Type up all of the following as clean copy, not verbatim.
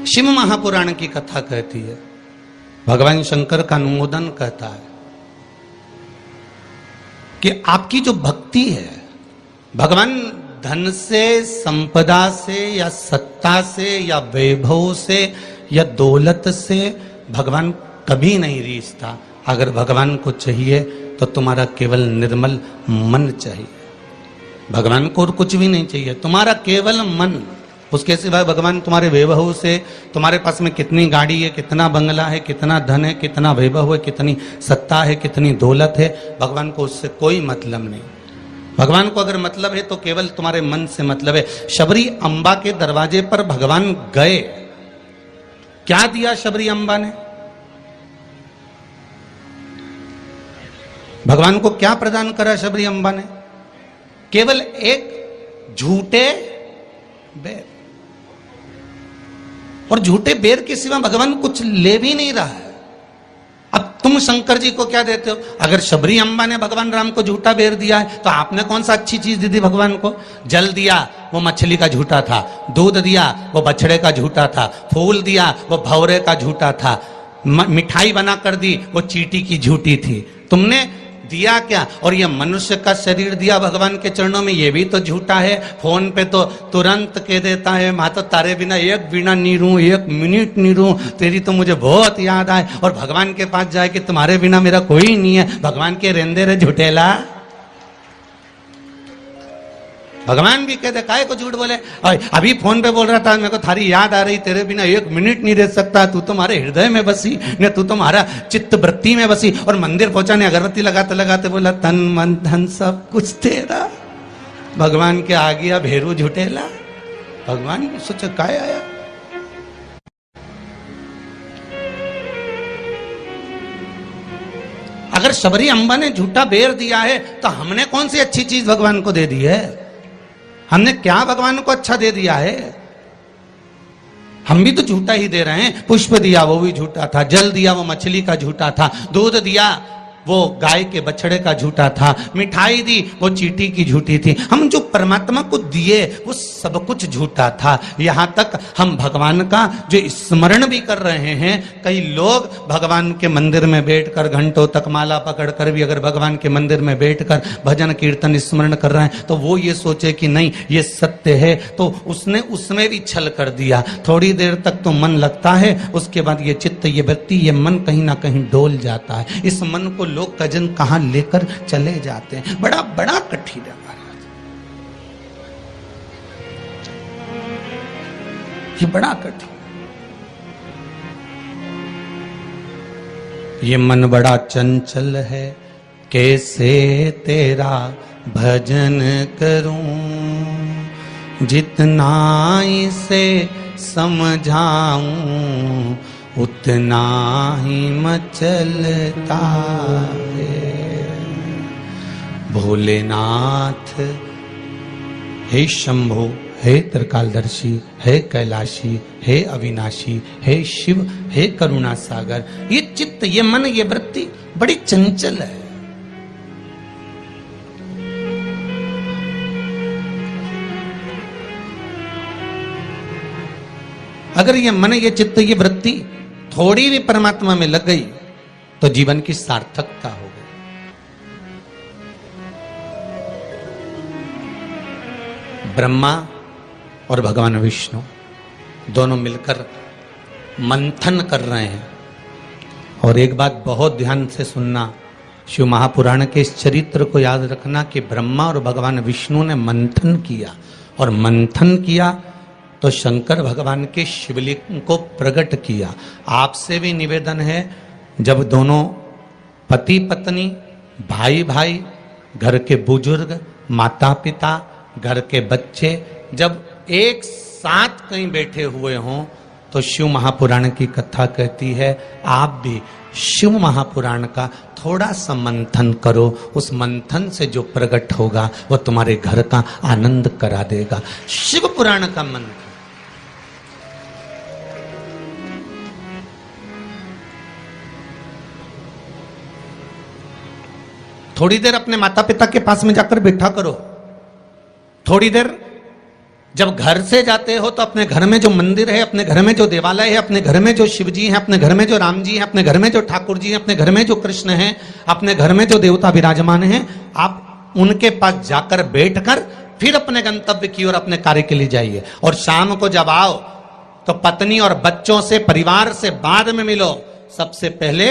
शिव महापुराण की कथा कहती है, भगवान शंकर का अनुमोदन कहता है कि आपकी जो भक्ति है, भगवान धन से, संपदा से या सत्ता से या वैभव से या दौलत से भगवान कभी नहीं रीझता। अगर भगवान को चाहिए तो तुम्हारा केवल निर्मल मन चाहिए। भगवान को और कुछ भी नहीं चाहिए, तुम्हारा केवल मन। उसके सिवाय भगवान तुम्हारे वैभव से, तुम्हारे पास में कितनी गाड़ी है, कितना बंगला है, कितना धन है, कितना वैभव है, कितनी सत्ता है, कितनी दौलत है, भगवान को उससे कोई मतलब नहीं। भगवान को अगर मतलब है तो केवल तुम्हारे मन से मतलब है। शबरी अम्बा के दरवाजे पर भगवान गए, क्या दिया शबरी अम्बा ने? भगवान को क्या प्रदान करा शबरी अम्बा ने? केवल एक झूठे बेर। और झूठे बेर के सिवा भगवान कुछ ले भी नहीं रहा है। अब तुम शंकर जी को क्या देते हो? अगर शबरी अम्बा ने भगवान राम को झूठा बेर दिया है तो आपने कौन सा अच्छी चीज दी थी भगवान को? जल दिया, वो मछली का झूठा था। दूध दिया, वो बछड़े का झूठा था। फूल दिया, वो भौरे का झूठा था। मिठाई बना कर दी, वो चींटी की झूठी थी। तुमने दिया क्या? और ये मनुष्य का शरीर दिया भगवान के चरणों में, ये भी तो झूठा है। फोन पे तो तुरंत कह देता है, माँ तो तारे बिना एक बिना नहीं रहूं, एक मिनट नहीं रहूं, तेरी तो मुझे बहुत याद आए। और भगवान के पास जाए कि तुम्हारे बिना मेरा कोई नहीं है। भगवान के रेंदे रे झूठेला। भगवान भी कहते काहे को झूठ बोले? अभी फोन पे बोल रहा था, मेरे को थारी याद आ रही, तेरे बिना एक मिनट नहीं रह सकता, तू तुम्हारे हृदय में बसी ने, तू तुम्हारा चित्त वृत्ति में बसी। और मंदिर पहुंचा ने अगरबत्ती लगाते लगाते बोला, तन मन धन सब कुछ तेरा। भगवान के आ गया भेरू झूठेला। भगवान सोचा काय आया। अगर शबरी अम्बा ने झूठा बेर दिया है तो हमने कौन सी अच्छी चीज भगवान को दे दी है? हमने क्या भगवान को अच्छा दे दिया है? हम भी तो झूठा ही दे रहे हैं। पुष्प दिया, वो भी झूठा था। जल दिया, वो मछली का झूठा था। दूध दिया, वो गाय के बछड़े का झूठा था। मिठाई दी, वो चींटी की झूठी थी। हम जो परमात्मा को दिए वो सब कुछ झूठा था। यहां तक हम भगवान का जो स्मरण भी कर रहे हैं, कई लोग भगवान के मंदिर में बैठकर घंटों तक माला पकड़कर भी अगर भगवान के मंदिर में बैठकर भजन कीर्तन स्मरण कर रहे हैं तो वो ये सोचे कि नहीं ये सत्य है, तो उसने उसमें भी छल कर दिया। थोड़ी देर तक तो मन लगता है, उसके बाद ये चित्त, ये वृत्ति, ये मन कहीं ना कहीं डोल जाता है। इस मन को लोग कजन कहां लेकर चले जाते हैं। बड़ा बड़ा कठिन है महाराज, ये बड़ा कठिन। ये मन बड़ा चंचल है, कैसे तेरा भजन करूं, जितना इसे समझाऊं उतना ही मचलता है। भोलेनाथ हे शंभो, हे त्रिकालदर्शी, हे कैलाशी, हे अविनाशी, हे शिव, हे करुणा सागर। ये चित्त, ये मन, ये वृत्ति बड़ी चंचल है। अगर ये मन, ये चित्त, ये वृत्ति थोड़ी भी परमात्मा में लग गई तो जीवन की सार्थकता हो गई। ब्रह्मा और भगवान विष्णु दोनों मिलकर मंथन कर रहे हैं। और एक बात बहुत ध्यान से सुनना, शिव महापुराण के इस चरित्र को याद रखना कि ब्रह्मा और भगवान विष्णु ने मंथन किया, और मंथन किया तो शंकर भगवान के शिवलिंग को प्रकट किया। आपसे भी निवेदन है, जब दोनों पति पत्नी, भाई भाई, घर के बुजुर्ग, माता पिता, घर के बच्चे जब एक साथ कहीं बैठे हुए हों तो शिव महापुराण की कथा कहती है आप भी शिव महापुराण का थोड़ा सा मंथन करो। उस मंथन से जो प्रकट होगा वो तुम्हारे घर का आनंद करा देगा। शिव पुराण का मंथन। थोड़ी देर अपने माता पिता के पास में जाकर बैठा करो, थोड़ी देर जब घर से जाते हो तो अपने घर में जो मंदिर है, अपने घर में जो देवालय है, अपने घर में जो शिव जी हैं, अपने घर में जो राम जी हैं, अपने घर में जो ठाकुर जी हैं, अपने घर में जो कृष्ण हैं, अपने घर में जो देवता विराजमान हैं, आप उनके पास जाकर बैठकर फिर अपने गंतव्य की ओर अपने कार्य के लिए जाइए। और शाम को जब आओ तो पत्नी और बच्चों से, परिवार से बाद में मिलो। सबसे पहले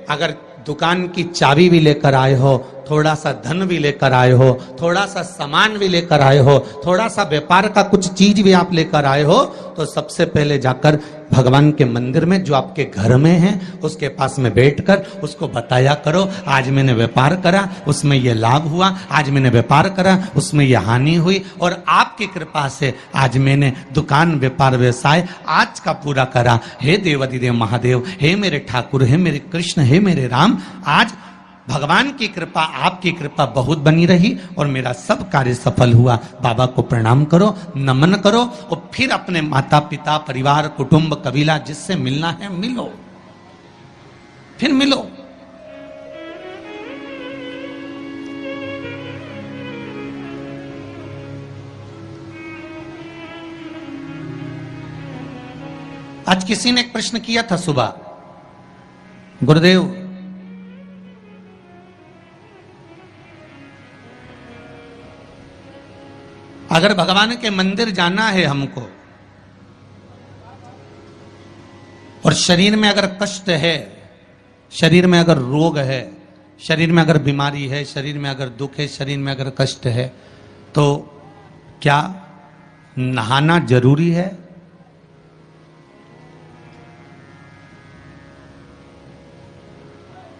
अगर दुकान की चाबी भी लेकर आए हो, थोड़ा सा धन भी लेकर आए हो, थोड़ा सा सामान भी लेकर आए हो, थोड़ा सा व्यापार का कुछ चीज भी आप लेकर आए हो, तो सबसे पहले जाकर भगवान के मंदिर में जो आपके घर में है उसके पास में बैठकर उसको बताया करो, आज मैंने व्यापार करा उसमें यह लाभ हुआ, आज मैंने व्यापार करा उसमें यह हानि हुई, और आपकी कृपा से आज मैंने दुकान, व्यापार, व्यवसाय आज का पूरा करा। हे देवाधिदेव महादेव, हे मेरे ठाकुर, हे मेरे कृष्ण, हे मेरे राम, आज भगवान की कृपा, आपकी कृपा बहुत बनी रही और मेरा सब कार्य सफल हुआ। बाबा को प्रणाम करो, नमन करो और फिर अपने माता पिता, परिवार, कुटुंब, कबीला जिससे मिलना है मिलो, फिर मिलो। आज किसी ने एक प्रश्न किया था सुबह, गुरुदेव अगर भगवान के मंदिर जाना है हमको और शरीर में अगर कष्ट है, शरीर में अगर रोग है, शरीर में अगर बीमारी है, शरीर में अगर दुख है, शरीर में अगर कष्ट है, तो क्या नहाना जरूरी है?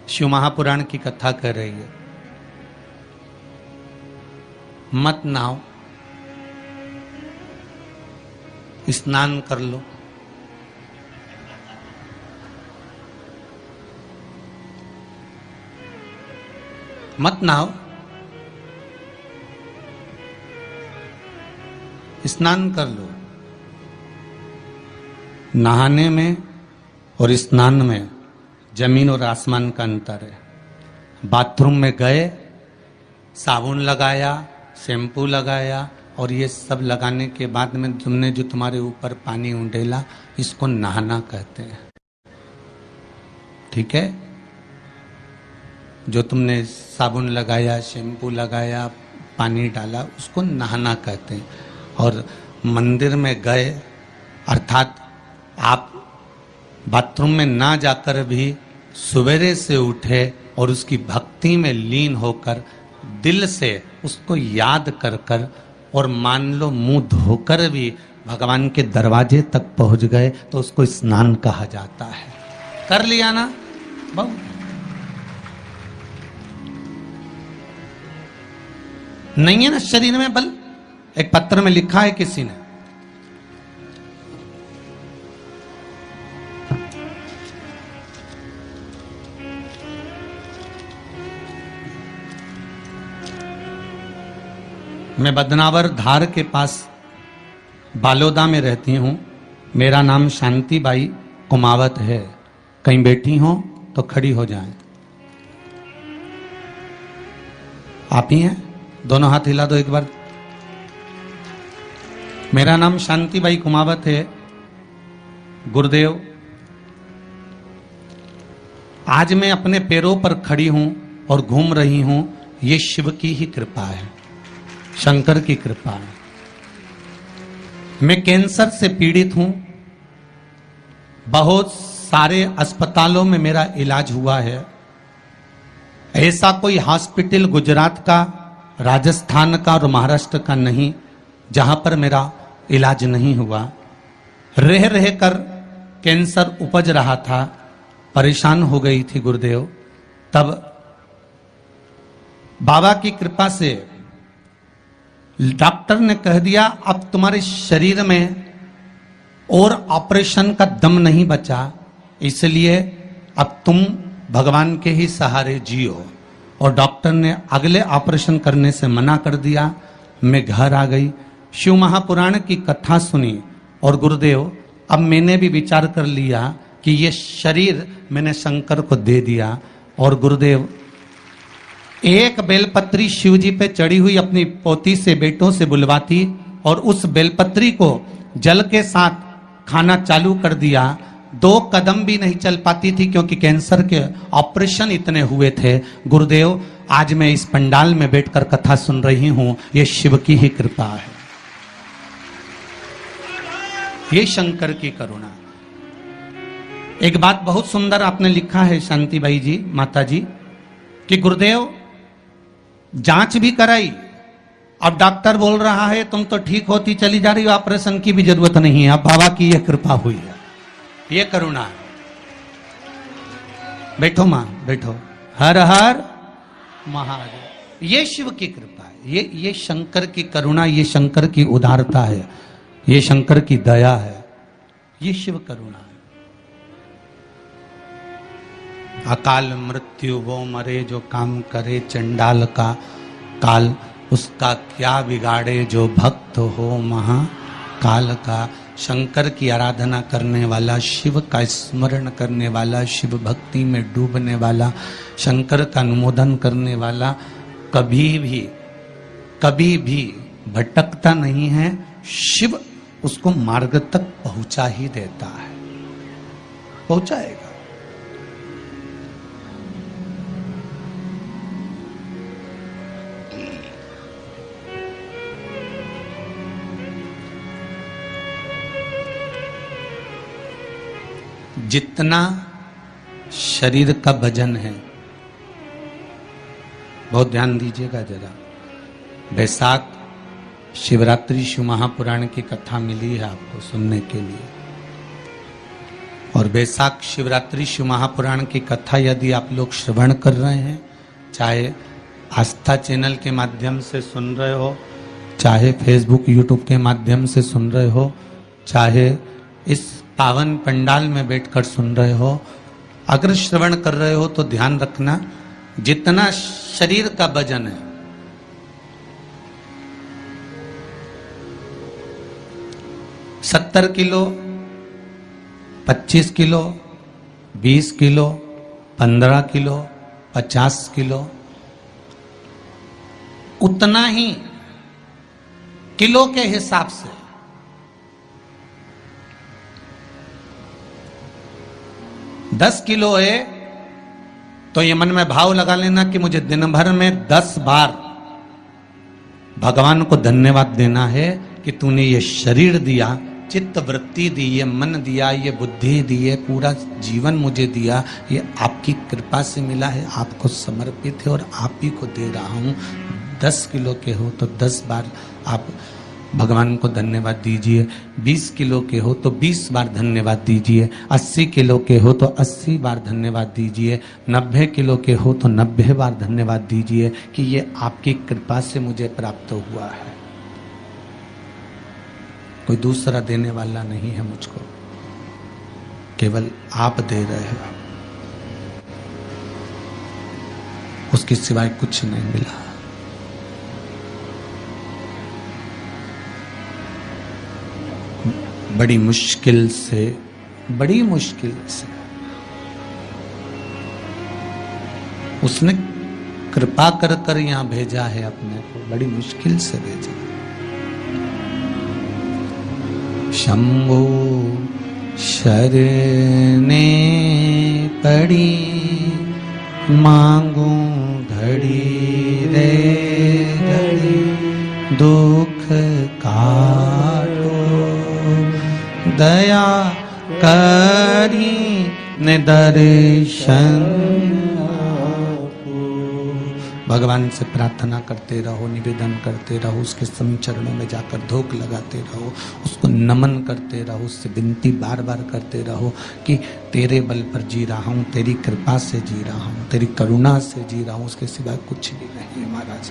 शिव महापुराण की कथा कर रही है, मत नहाओ, स्नान कर लो। मत नहाओ, स्नान कर लो। नहाने में और स्नान में जमीन और आसमान का अंतर है। बाथरूम में गए, साबुन लगाया, शैम्पू लगाया और ये सब लगाने के बाद में तुमने जो तुम्हारे ऊपर पानी उंडेला, इसको नहाना कहते हैं। ठीक है? जो तुमने साबुन लगाया, शैम्पू लगाया, पानी डाला, उसको नहाना कहते हैं। और मंदिर में गए अर्थात आप बाथरूम में ना जाकर भी सवेरे से उठे और उसकी भक्ति में लीन होकर दिल से उसको याद कर कर और मान लो मुंह धोकर भी भगवान के दरवाजे तक पहुंच गए तो उसको स्नान कहा जाता है। कर लिया ना बहुत। नहीं है ना शरीर में बल? एक पत्र में लिखा है किसी ने, मैं बदनावर धार के पास बालोदा में रहती हूं, मेरा नाम शांति बाई कुमावत है, कहीं बैठी हो तो खड़ी हो जाएं। आप ही हैं? दोनों हाथ हिला दो एक बार। मेरा नाम शांति बाई कुमावत है। गुरुदेव, आज मैं अपने पैरों पर खड़ी हूं और घूम रही हूं, ये शिव की ही कृपा है, शंकर की कृपा है। मैं कैंसर से पीड़ित हूं, बहुत सारे अस्पतालों में मेरा इलाज हुआ है। ऐसा कोई हॉस्पिटल गुजरात का, राजस्थान का और महाराष्ट्र का नहीं जहां पर मेरा इलाज नहीं हुआ। रह रह कर कैंसर उपज रहा था, परेशान हो गई थी गुरुदेव। तब बाबा की कृपा से डॉक्टर ने कह दिया अब तुम्हारे शरीर में और ऑपरेशन का दम नहीं बचा, इसलिए अब तुम भगवान के ही सहारे जियो। और डॉक्टर ने अगले ऑपरेशन करने से मना कर दिया। मैं घर आ गई, शिव महापुराण की कथा सुनी और गुरुदेव अब मैंने भी विचार कर लिया कि ये शरीर मैंने शंकर को दे दिया। और गुरुदेव एक बेलपत्री शिव जी पे चढ़ी हुई अपनी पोती से, बेटों से बुलवाती और उस बेलपत्री को जल के साथ खाना चालू कर दिया। 2 कदम भी नहीं चल पाती थी क्योंकि कैंसर के ऑपरेशन इतने हुए थे। गुरुदेव, आज मैं इस पंडाल में बैठकर कथा सुन रही हूं, ये शिव की ही कृपा है, ये शंकर की करुणा। एक बात बहुत सुंदर आपने लिखा है शांतिबाई जी, माता जी, कि गुरुदेव जांच भी कराई, अब डॉक्टर बोल रहा है तुम तो ठीक होती चली जा रही हो, ऑपरेशन की भी जरूरत नहीं है। अब बाबा की यह कृपा हुई है, ये करुणा है। बैठो मां, बैठो। हर हर महादेव। ये शिव की कृपा है, ये शंकर की करुणा, ये शंकर की उदारता है, ये शंकर की दया है, ये शिव करुणा है। अकाल मृत्यु वो मरे जो काम करे चंडाल का काल, उसका क्या बिगाड़े जो भक्त हो महाकाल का। शंकर की आराधना करने वाला, शिव का स्मरण करने वाला, शिव भक्ति में डूबने वाला, शंकर का अनुमोदन करने वाला कभी भी भटकता नहीं है। शिव उसको मार्ग तक पहुंचा ही देता है, पहुंचाएगा। जितना शरीर का वजन है, बहुत ध्यान दीजिएगा जरा। बैसाख शिवरात्रि शिव महापुराण की कथा मिली है आपको सुनने के लिए, और बैसाख शिवरात्रि शिव महापुराण की कथा यदि आप लोग श्रवण कर रहे हैं, चाहे आस्था चैनल के माध्यम से सुन रहे हो, चाहे फेसबुक यूट्यूब के माध्यम से सुन रहे हो, चाहे इस पावन पंडाल में बैठकर सुन रहे हो, अगर श्रवण कर रहे हो तो ध्यान रखना, जितना शरीर का वजन है, $70 kilo, 25 kilo, 20 kilo, 15 kilo, 50 kilo, उतना ही किलो के हिसाब से 10 किलो है तो ये मन में भाव लगा लेना कि मुझे दिन भर में 10 बार भगवान को धन्यवाद देना है कि तूने ये शरीर दिया, चित्त वृत्ति दी, ये मन दिया, ये बुद्धि दी, ये पूरा जीवन मुझे दिया, ये आपकी कृपा से मिला है, आपको समर्पित है और आप ही को दे रहा हूं। 10 किलो के हो तो 10 बार आप भगवान को धन्यवाद दीजिए, 20 किलो के हो तो 20 बार धन्यवाद दीजिए, 80 किलो के हो तो 80 बार धन्यवाद दीजिए, 90 किलो के हो तो 90 बार धन्यवाद दीजिए कि ये आपकी कृपा से मुझे प्राप्त हुआ है, कोई दूसरा देने वाला नहीं है मुझको, केवल आप दे रहे हो, उसके सिवाय कुछ नहीं मिला। बड़ी मुश्किल से उसने कृपा कर कर यहां भेजा है अपने को, बड़ी मुश्किल से भेजा। शंभो शरणे पड़ी मांगू घड़ी रे घड़ी, दुख काटो दया करी ने दर्शन। भगवान से प्रार्थना करते रहो, निवेदन करते रहो, उसके सम चरणों में जाकर धोख लगाते रहो, उसको नमन करते रहो, उससे विनती बार बार करते रहो कि तेरे बल पर जी रहा हूं, तेरी कृपा से जी रहा हूं, तेरी करुणा से जी रहा हूं, उसके सिवाय कुछ भी नहीं है महाराज।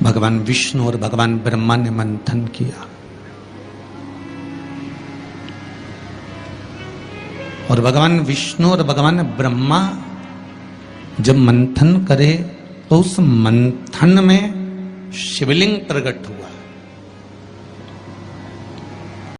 भगवान विष्णु और भगवान ब्रह्मा ने मंथन किया और भगवान विष्णु और भगवान ब्रह्मा जब मंथन करे तो उस मंथन में शिवलिंग प्रकट हुआ।